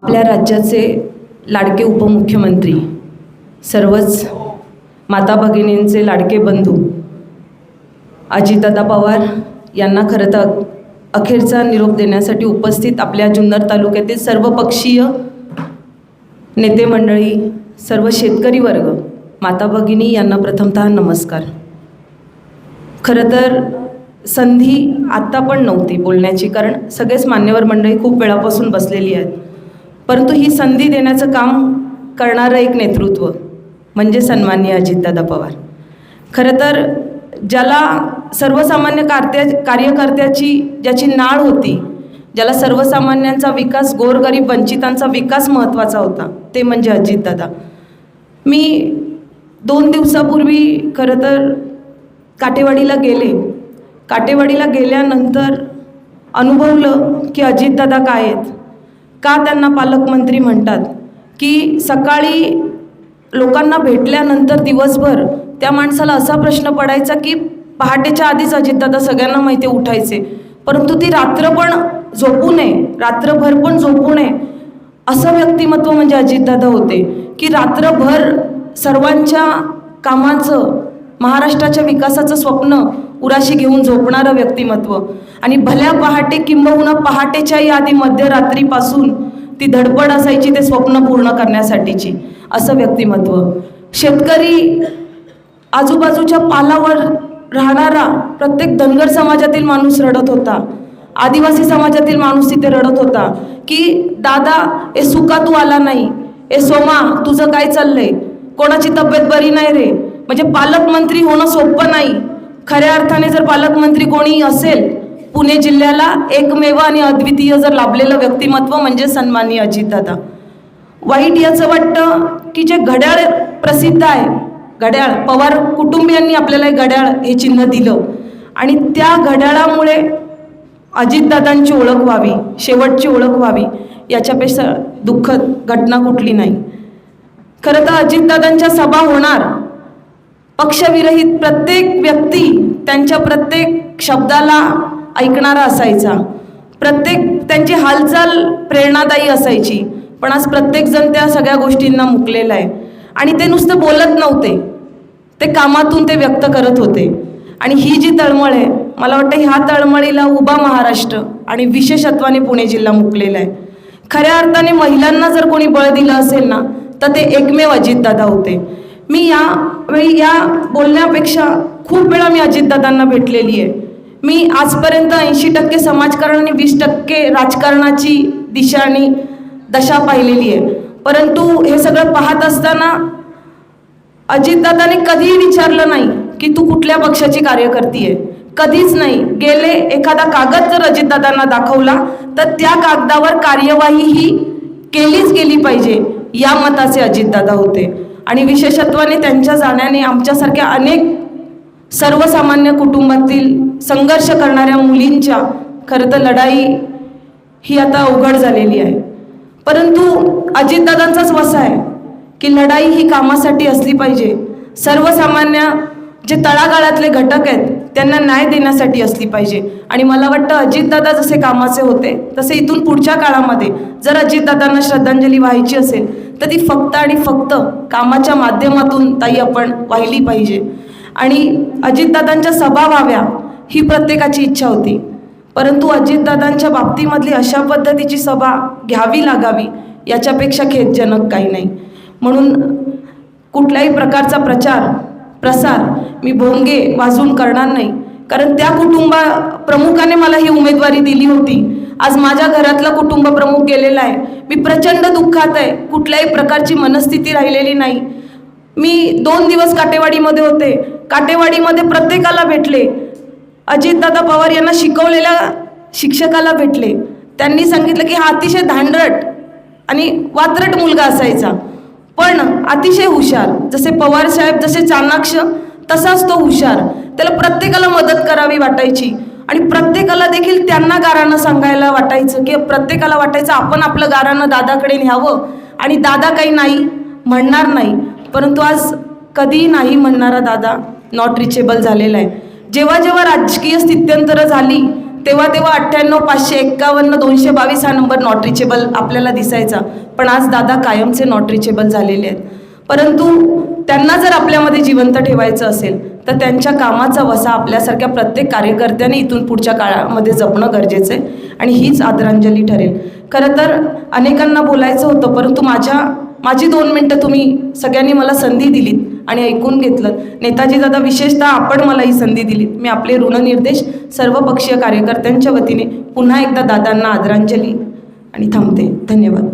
आपल्या राज्याचे लाडके उपमुख्यमंत्री, सर्वच माता भगिनींचे लाडके बंधू अजितदादा पवार यांना खरं तर अखेरचा निरोप देण्यासाठी उपस्थित आपल्या जुन्नर तालुक्यातील सर्व पक्षीय नेते मंडळी, सर्व शेतकरी वर्ग, माता भगिनी यांना प्रथमतः नमस्कार. खरं तर संधी आत्ता पण नव्हती बोलण्याची, कारण सगळेच मान्यवर मंडळी खूप वेळापासून बसलेली आहेत. परंतु ही संधी देण्याचं काम करणारं एक नेतृत्व म्हणजे सन्माननीय अजितदादा पवार. खरं तर ज्याला सर्वसामान्य कार्यकर्त्याची ज्याची नाळ होती, ज्याला सर्वसामान्यांचा विकास, गोरगरीब वंचितांचा विकास महत्त्वाचा होता, ते म्हणजे अजितदादा. मी 2 दिवसापूर्वी खरं तर काटेवाडीला गेले. काटेवाडीला गेल्यानंतर अनुभवलं की अजितदादा काय आहेत, का त्यांना पालकमंत्री म्हणतात, की सकाळी लोकांना भेटल्यानंतर दिवसभर त्या माणसाला असा प्रश्न पडायचा की पहाटेच्या आधीच अजितदादा सगळ्यांना माहिती उठायचे, परंतु ती रात्र पण झोपू नये, रात्रभर पण झोपू नये असं व्यक्तिमत्व म्हणजे अजितदादा होते, की रात्रभर सर्वांच्या कामाचं, महाराष्ट्राच्या विकासाचं स्वप्न उराशी घेऊन झोपणारं व्यक्तिमत्व. आणि भल्या पहाटे किंबहुना पहाटेच्याही आधी मध्यरात्रीपासून ती धडपड असायची ते स्वप्न पूर्ण करण्यासाठीची, असं व्यक्तिमत्व. शेतकरी, आजूबाजूच्या पालावर राहणारा प्रत्येक धनगर समाजातील माणूस रडत होता, आदिवासी समाजातील माणूस तिथे रडत होता की दादा ए सुका तू आला नाही, ए सोमा तुझं काय चाललंय, कोणाची तब्येत बरी नाही रे. म्हणजे पालकमंत्री होणं सोपं नाही. खऱ्या अर्थाने जर पालकमंत्री कोणी असेल पुणे जिल्ह्याला, एकमेव आणि अद्वितीय जर लाभलेलं व्यक्तिमत्व म्हणजे सन्माननीय अजितदादा. वाईट याचं वाटतं की जे घड्याळ प्रसिद्ध आहे, घड्याळ, पवार कुटुंबियांनी आपल्याला घड्याळ हे चिन्ह दिलं आणि त्या घड्याळामुळे अजितदादांची ओळख व्हावी, शेवटची ओळख व्हावी, याच्यापेक्षा दुःखद घटना कुठली नाही. खरं तर अजितदादांच्या सभा होणार, पक्षविरहित प्रत्येक व्यक्ती त्यांच्या प्रत्येक शब्दाला ऐकणारा असायचा, प्रत्येक त्यांची हालचाल प्रेरणादायी असायची. पण आज प्रत्येकजण त्या सगळ्या गोष्टींना मुकलेला आहे आणि ते नुसतं बोलत नव्हते, ते कामातून ते व्यक्त करत होते. आणि ही जी तळमळ आहे, मला वाटतं ह्या तळमळीला उभा महाराष्ट्र आणि विशेषत्वाने पुणे जिल्हा मुकलेला आहे. खऱ्या अर्थाने महिलांना जर कोणी बळ दिलं असेल ना, तर ते एकमेव अजितदादा होते. मी यावेळी या बोलण्यापेक्षा खूप वेळा मी अजितदादांना भेटलेली आहे. मी आजपर्यंत 80% समाजकारण आणि 20% राजकारणाची दिशा आणि दशा पाहिलेली आहे. परंतु हे सगळं पाहत असताना अजितदादांनी कधीही विचारलं नाही की तू कुठल्या पक्षाची कार्यकर्ती आहे, कधीच नाही. गेले एखादा कागद जर अजितदादांना दाखवला तर त्या कागदावर कार्यवाही ही केलीच गेली पाहिजे, या मताचे अजितदादा होते. आणि विशेषत्वाने त्यांच्या जाण्याने आमच्यासारख्या अनेक सर्वसामान्य कुटुंबातील संघर्ष करणाऱ्या मुलींच्या खरं तर लढाई ही आता अवघड झालेली आहे. परंतु अजितदादांचाच वसा आहे की लढाई ही कामासाठी असली पाहिजे, सर्वसामान्य जे तळागाळातले घटक आहेत त्यांना न्याय देण्यासाठी असली पाहिजे. आणि मला वाटतं अजितदादा जसे कामाचे होते तसे इथून पुढच्या काळामध्ये जर अजितदादांना श्रद्धांजली व्हायची असेल तर ती फक्त आणि फक्त कामाच्या माध्यमातून ताई आपण वाहिली पाहिजे. आणि अजितदादांच्या सभा व्हाव्या ही प्रत्येकाची इच्छा होती, परंतु अजितदादांच्या बाबतीमधली अशा पद्धतीची सभा घ्यावी लागावी याच्यापेक्षा खेदजनक काही नाही. म्हणून कुठल्याही प्रकारचा प्रसार मी भोंगे वाजून करणार नाही, कारण त्या प्रमुखाने मला ही उमेदवारी दिली होती. आज माझ्या घरातला कुटुंब प्रमुख गेलेला आहे, मी प्रचंड दुःखात आहे, कुठल्याही प्रकारची मनस्थिती राहिलेली नाही. मी 2 दिवस काटेवाडीमध्ये होते, काटेवाडीमध्ये प्रत्येकाला भेटले, अजितदादा पवार यांना शिकवलेल्या शिक्षकाला भेटले. त्यांनी सांगितलं की हा अतिशय धांडरट आणि वात्रट मुलगा असायचा, पण अतिशय हुशार. जसे पवार साहेब जसे चाणाक्ष तसाच तो हुशार. त्याला प्रत्येकाला मदत करावी वाटायची आणि प्रत्येकाला देखील त्यांना गारानं सांगायला वाटायचं, की प्रत्येकाला वाटायचं आपण आपलं गारानं दादाकडे न्यावं आणि दादा काही नाही म्हणणार नाही. परंतु आज कधीही नाही म्हणणारा दादा नॉट रिचेबल झालेला आहे. जेव्हा जेव्हा राजकीय स्थित्यंतरं झाली तेव्हा 98 551 222 हा नंबर नॉट रिचेबल आपल्याला दिसायचा, पण आज दादा कायमचे नॉट रिचेबल झालेले आहेत. परंतु त्यांना जर आपल्यामध्ये जिवंत ठेवायचं असेल तर त्यांच्या कामाचा वसा आपल्यासारख्या प्रत्येक कार्यकर्त्याने इथून पुढच्या काळामध्ये जपणं गरजेचं आहे आणि हीच आदरांजली ठरेल. खरं तर अनेकांना बोलायचं होतं, परंतु माझी 2 मिनटं तुम्ही सगळ्यांनी मला संधी दिलीत आणि ऐकून घेतलं. नेताजी दादा, विशेषतः आपण मला ही संधी दिलीत. मी आपले ऋणनिर्देश सर्व पक्षीय कार्यकर्त्यांच्या वतीने पुन्हा एकदा दादांना आदरांजली आणि थांबते. धन्यवाद.